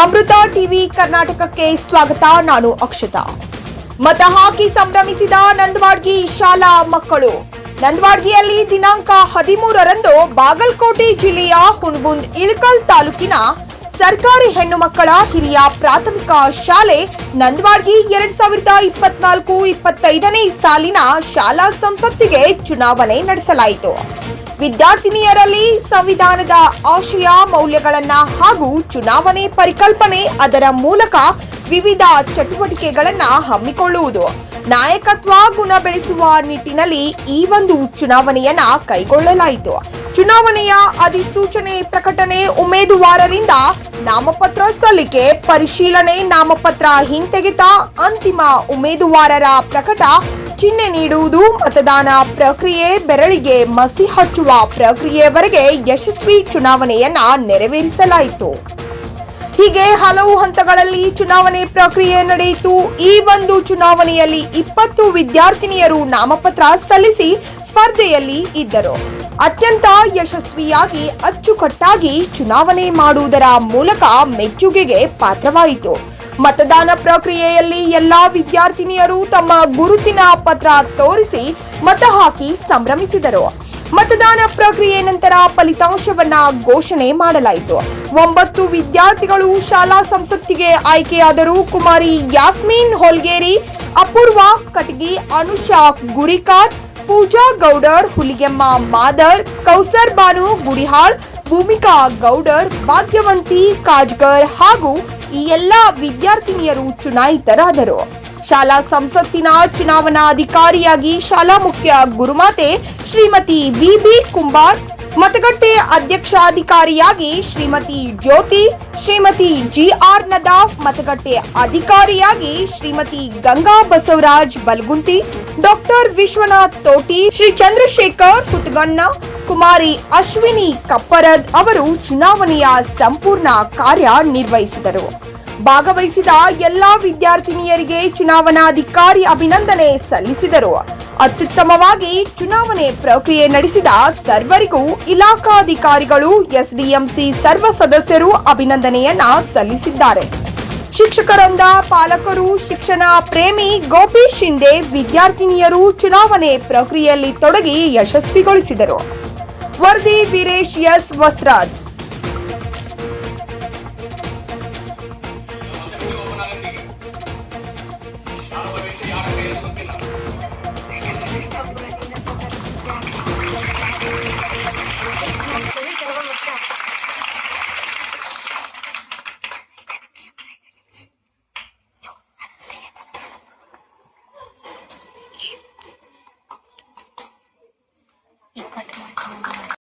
ಅಮೃತ TV ಕರ್ನಾಟಕಕ್ಕೆ ಸ್ವಾಗತ. ನಾನು ಅಕ್ಷತಾ. ಮತ ಹಾಕಿ ಸಂಭ್ರಮಿಸಿದ ನಂದವಾಡ್ಗಿ ಶಾಲಾ ಮಕ್ಕಳು. ನಂದವಾಡ್ಗಿಯಲ್ಲಿ ದಿನಾಂಕ 13ರಂದು ಬಾಗಲಕೋಟೆ ಜಿಲ್ಲೆಯ ಹುಣಗುಂದ್ ಇಳಕಲ್ ತಾಲೂಕಿನ ಸರ್ಕಾರಿ ಹೆಣ್ಣು ಮಕ್ಕಳ ಹಿರಿಯ ಪ್ರಾಥಮಿಕ ಶಾಲೆ ನಂದವಾಡ್ಗಿ 2024-25ನೇ ಸಾಲಿನ ಶಾಲಾ ಸಂಸತ್ತಿಗೆ ಚುನಾವಣೆ ನಡೆಸಲಾಯಿತು. ವಿದ್ಯಾರ್ಥಿನಿಯರಲ್ಲಿ ಸಂವಿಧಾನದ ಆಶಯ ಮೌಲ್ಯಗಳನ್ನ ಹಾಗೂ ಚುನಾವಣೆ ಪರಿಕಲ್ಪನೆ, ಅದರ ಮೂಲಕ ವಿವಿಧ ಚಟುವಟಿಕೆಗಳನ್ನ ಹಮ್ಮಿಕೊಳ್ಳುವುದು, ನಾಯಕತ್ವ ಗುಣ ಬೆಳೆಸುವ ನಿಟ್ಟಿನಲ್ಲಿ ಈ ಒಂದು ಚುನಾವಣೆಯನ್ನ ಕೈಗೊಳ್ಳಲಾಯಿತು. ಚುನಾವಣೆಯ ಅಧಿಸೂಚನೆ ಪ್ರಕಟಣೆ, ಉಮೇದುವಾರರಿಂದ ನಾಮಪತ್ರ ಸಲ್ಲಿಕೆ, ಪರಿಶೀಲನೆ, ನಾಮಪತ್ರ ಹಿಂತೆಗೆತ, ಅಂತಿಮ ಉಮೇದುವಾರರ ಪ್ರಕಟ, ಚಿಹ್ನೆ ನೀಡುವುದು, ಮತದಾನ ಪ್ರಕ್ರಿಯೆ, ಬೆರಳಿಗೆ ಮಸಿ ಹಚ್ಚುವ ಪ್ರಕ್ರಿಯೆವರೆಗೆ ಯಶಸ್ವಿ ಚುನಾವಣೆಯನ್ನ ನೆರವೇರಿಸಲಾಯಿತು. ಹೀಗೆ ಹಲವು ಹಂತಗಳಲ್ಲಿ ಚುನಾವಣೆ ಪ್ರಕ್ರಿಯೆ ನಡೆಯಿತು. ಈ ಒಂದು ಚುನಾವಣೆಯಲ್ಲಿ 20 ವಿದ್ಯಾರ್ಥಿನಿಯರು ನಾಮಪತ್ರ ಸಲ್ಲಿಸಿ ಸ್ಪರ್ಧೆಯಲ್ಲಿ ಇದ್ದರು. ಅತ್ಯಂತ ಯಶಸ್ವಿಯಾಗಿ ಅಚ್ಚುಕಟ್ಟಾಗಿ ಚುನಾವಣೆ ಮಾಡುವುದರ ಮೂಲಕ ಮೆಚ್ಚುಗೆಗೆ ಪಾತ್ರವಾಯಿತು. ಮತದಾನ ಪ್ರಕ್ರಿಯೆಯಲ್ಲಿ ಎಲ್ಲಾ ವಿದ್ಯಾರ್ಥಿನಿಯರು ತಮ್ಮ ಗುರುತಿನ ಪತ್ರ ತೋರಿಸಿ ಮತ ಹಾಕಿ ಸಂಭ್ರಮಿಸಿದರು. ಮತದಾನ ಪ್ರಕ್ರಿಯೆ ನಂತರ ಫಲಿತಾಂಶವನ್ನ ಘೋಷಣೆ ಮಾಡಲಾಯಿತು. 9 ವಿದ್ಯಾರ್ಥಿಗಳು ಶಾಲಾ ಸಂಸತ್ತಿಗೆ ಆಯ್ಕೆಯಾದರು. ಕುಮಾರಿ ಯಾಸ್ಮೀನ್ ಹೊಲ್ಗೇರಿ, ಅಪೂರ್ವ ಕಟಗಿ, ಅನುಷಾ ಗುರಿಕಾರ್, ಪೂಜಾ ಗೌಡರ್, ಹುಲಿಗೆಮ್ಮ ಮಾದರ್, ಕೌಸರ್ ಬಾನು ಗುಡಿಹಾಳ್, ಭೂಮಿಕಾ ಗೌಡರ್, ಭಾಗ್ಯವಂತಿ ಕಾಜ್ಗರ್ ಹಾಗೂ ಈ ಎಲ್ಲಾ ವಿದ್ಯಾರ್ಥಿನಿಯರು ಚುನಾಯಿತರಾದರು. ಶಾಲಾ ಸಂಸತ್ತಿನ ಚುನಾವಣಾಧಿಕಾರಿಯಾಗಿ ಶಾಲಾ ಮುಖ್ಯ ಗುರುಮಾತೆ ಶ್ರೀಮತಿ ವಿ.ಬಿ. ಕುಂಬಾರ್, ಮತಗಟ್ಟೆ ಅಧ್ಯಕ್ಷಾಧಿಕಾರಿಯಾಗಿ ಶ್ರೀಮತಿ ಜ್ಯೋತಿ, ಶ್ರೀಮತಿ ಜಿ.ಆರ್. ನದಾಫ್, ಮತಗಟ್ಟೆ ಅಧಿಕಾರಿಯಾಗಿ ಶ್ರೀಮತಿ ಗಂಗಾ ಬಸವರಾಜ್ ಬಲ್ಗುಂತಿ, ಡಾಕ್ಟರ್ ವಿಶ್ವನಾಥ್ ತೋಟಿ, ಶ್ರೀ ಚಂದ್ರಶೇಖರ್ ಹುತ್ಗಣ್ಣ, ಕುಮಾರಿ ಅಶ್ವಿನಿ ಕಪ್ಪರದ್ ಅವರು ಚುನಾವಣೆಯ ಸಂಪೂರ್ಣ ಕಾರ್ಯ ನಿರ್ವಹಿಸಿದರು. ಭಾಗವಹಿಸಿದ ಎಲ್ಲಾ ವಿದ್ಯಾರ್ಥಿನಿಯರಿಗೆ ಚುನಾವಣಾಧಿಕಾರಿ ಅಭಿನಂದನೆ ಸಲ್ಲಿಸಿದರು. ಅತ್ಯುತ್ತಮವಾಗಿ ಚುನಾವಣೆ ಪ್ರಕ್ರಿಯೆ ನಡೆಸಿದ ಸರ್ವರಿಗೂ ಇಲಾಖಾಧಿಕಾರಿಗಳು, ಎಸ್ಡಿಎಂಸಿ ಸರ್ವ ಸದಸ್ಯರು ಅಭಿನಂದನೆಯನ್ನ ಸಲ್ಲಿಸಿದ್ದಾರೆ. ಶಿಕ್ಷಕರೊಂದ ಪಾಲಕರು, ಶಿಕ್ಷಣ ಪ್ರೇಮಿ ಗೋಪಿ ಶಿಂದೆ ವಿದ್ಯಾರ್ಥಿನಿಯರು ಚುನಾವಣೆ ಪ್ರಕ್ರಿಯೆಯಲ್ಲಿ ತೊಡಗಿ ಯಶಸ್ವಿಗೊಳಿಸಿದರು. ವರದಿ ವೀರೇಶ್ ಎಸ್ ವಸ್ತ್ರಾದ್.